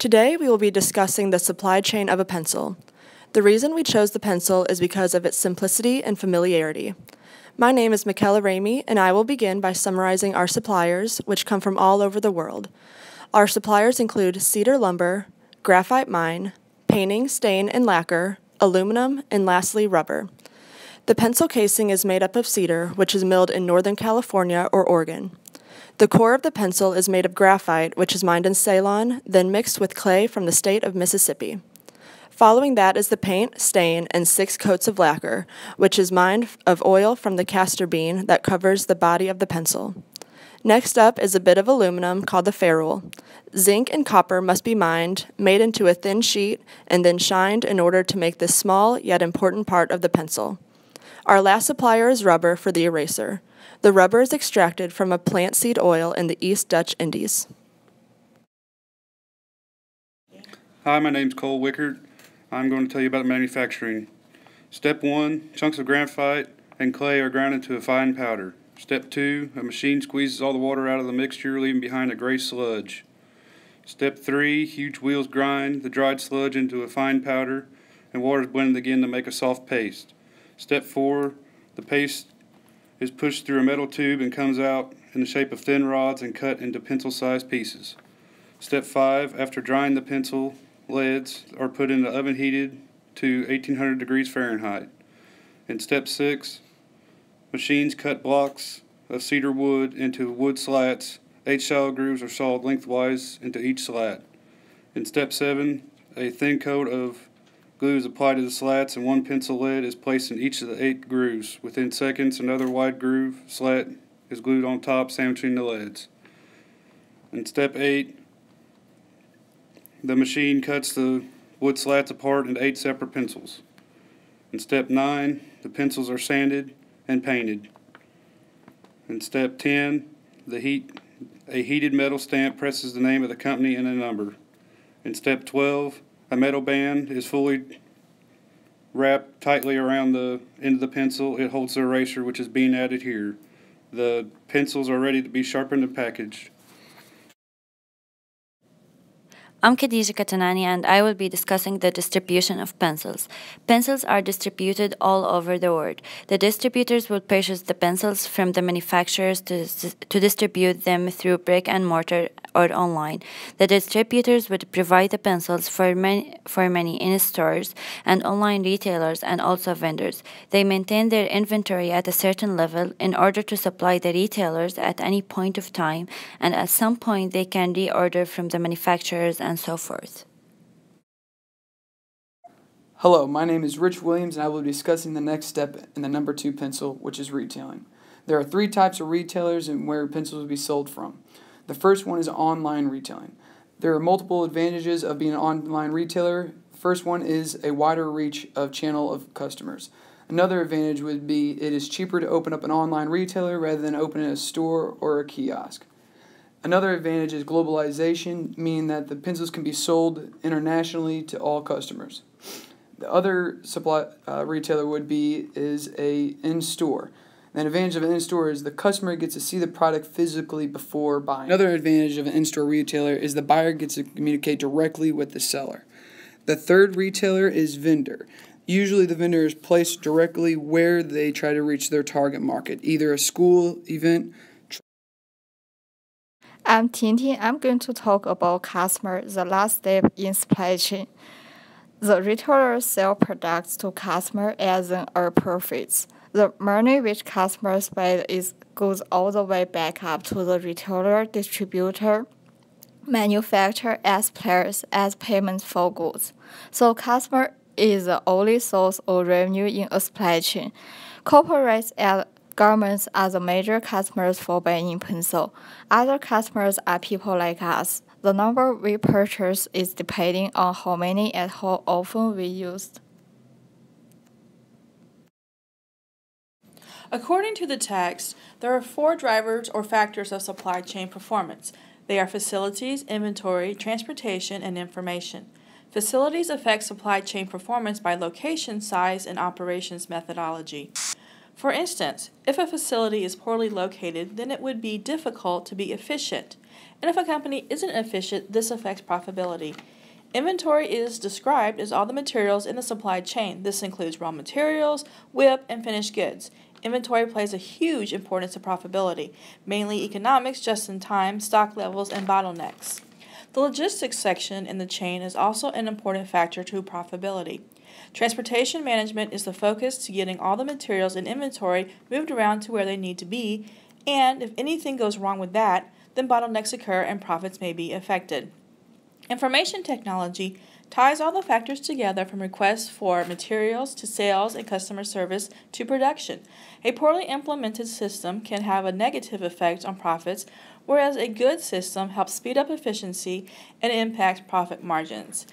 Today we will be discussing the supply chain of a pencil. The reason we chose the pencil is because of its simplicity and familiarity. My name is Michaela and I will begin by summarizing our suppliers, which come from all over the world. Our suppliers include cedar lumber, graphite mine, painting, stain, and lacquer, aluminum, and lastly, rubber. The pencil casing is made up of cedar, which is milled in Northern California or Oregon. The core of the pencil is made of graphite, which is mined in Ceylon, then mixed with clay from the state of Mississippi. Following that is the paint, stain, and 6 coats of lacquer, which is mined of oil from the castor bean that covers the body of the pencil. Next up is a bit of aluminum called the ferrule. Zinc and copper must be mined, made into a thin sheet, and then shined in order to make this small yet important part of the pencil. Our last supplier is rubber for the eraser. The rubber is extracted from a plant seed oil in the East Dutch Indies. Hi, my name's Cole Wickert. I'm going to tell you about manufacturing. Step 1, chunks of graphite and clay are ground into a fine powder. Step 2, a machine squeezes all the water out of the mixture, leaving behind a gray sludge. Step 3, huge wheels grind the dried sludge into a fine powder, and water is blended again to make a soft paste. Step 4, the paste is pushed through a metal tube and comes out in the shape of thin rods and cut into pencil-sized pieces. Step 5, after drying, the pencil leads are put in the oven heated to 1800 degrees Fahrenheit. In Step 6, machines cut blocks of cedar wood into wood slats. 8 shallow grooves are sawed lengthwise into each slat. In Step 7, a thin coat of glue is applied to the slats and 1 pencil lead is placed in each of the 8 grooves. Within seconds, another wide groove slat is glued on top, sandwiching the leads. In Step 8, the machine cuts the wood slats apart into 8 separate pencils. In Step 9, the pencils are sanded and painted. In Step 10, a heated metal stamp presses the name of the company and a number. In Step 12, a metal band is fully wrapped tightly around the end of the pencil. It holds the eraser, which is being added here. The pencils are ready to be sharpened and packaged. I'm Khadeejeh, and I will be discussing the distribution of pencils. Pencils are distributed all over the world. The distributors will purchase the pencils from the manufacturers to distribute them through brick and mortar or online. The distributors would provide the pencils for many in stores and online retailers and also vendors. They maintain their inventory at a certain level in order to supply the retailers at any point of time, and at some point they can reorder from the manufacturers and so forth. Hello, my name is Rich Williams and I will be discussing the next step in the number 2 pencil, which is retailing. There are 3 types of retailers and where pencils will be sold from. The first one is online retailing. There are multiple advantages of being an online retailer. The first one is a wider reach of channel of customers. Another advantage would be it is cheaper to open up an online retailer rather than opening a store or a kiosk. Another advantage is globalization, meaning that the pencils can be sold internationally to all customers. The other retailer is a in-store. An advantage of an in-store is the customer gets to see the product physically before buying. Another advantage of an in-store retailer is the buyer gets to communicate directly with the seller. The third retailer is vendor. Usually the vendor is placed directly where they try to reach their target market, either a school event. I'm Ting. I'm going to talk about customer, the last step in supply chain. The retailers sell products to customer as an profits. The money which customers pay goes all the way back up to the retailer, distributor, manufacturer as players as payments for goods. So customer is the only source of revenue in a supply chain. Corporates and governments are the major customers for buying pencil. Other customers are people like us. The number we purchase is depending on how many and how often we use. According to the text, there are 4 drivers or factors of supply chain performance. They are facilities, inventory, transportation, and information. Facilities affect supply chain performance by location, size, and operations methodology. For instance, if a facility is poorly located, then it would be difficult to be efficient. And if a company isn't efficient, this affects profitability. Inventory is described as all the materials in the supply chain. This includes raw materials, WIP, and finished goods. Inventory plays a huge importance to profitability, mainly economics, just-in-time, stock levels, and bottlenecks. The logistics section in the chain is also an important factor to profitability. Transportation management is the focus to getting all the materials in inventory moved around to where they need to be, and if anything goes wrong with that, then bottlenecks occur and profits may be affected. Information technology ties all the factors together from requests for materials to sales and customer service to production. A poorly implemented system can have a negative effect on profits, whereas a good system helps speed up efficiency and impact profit margins.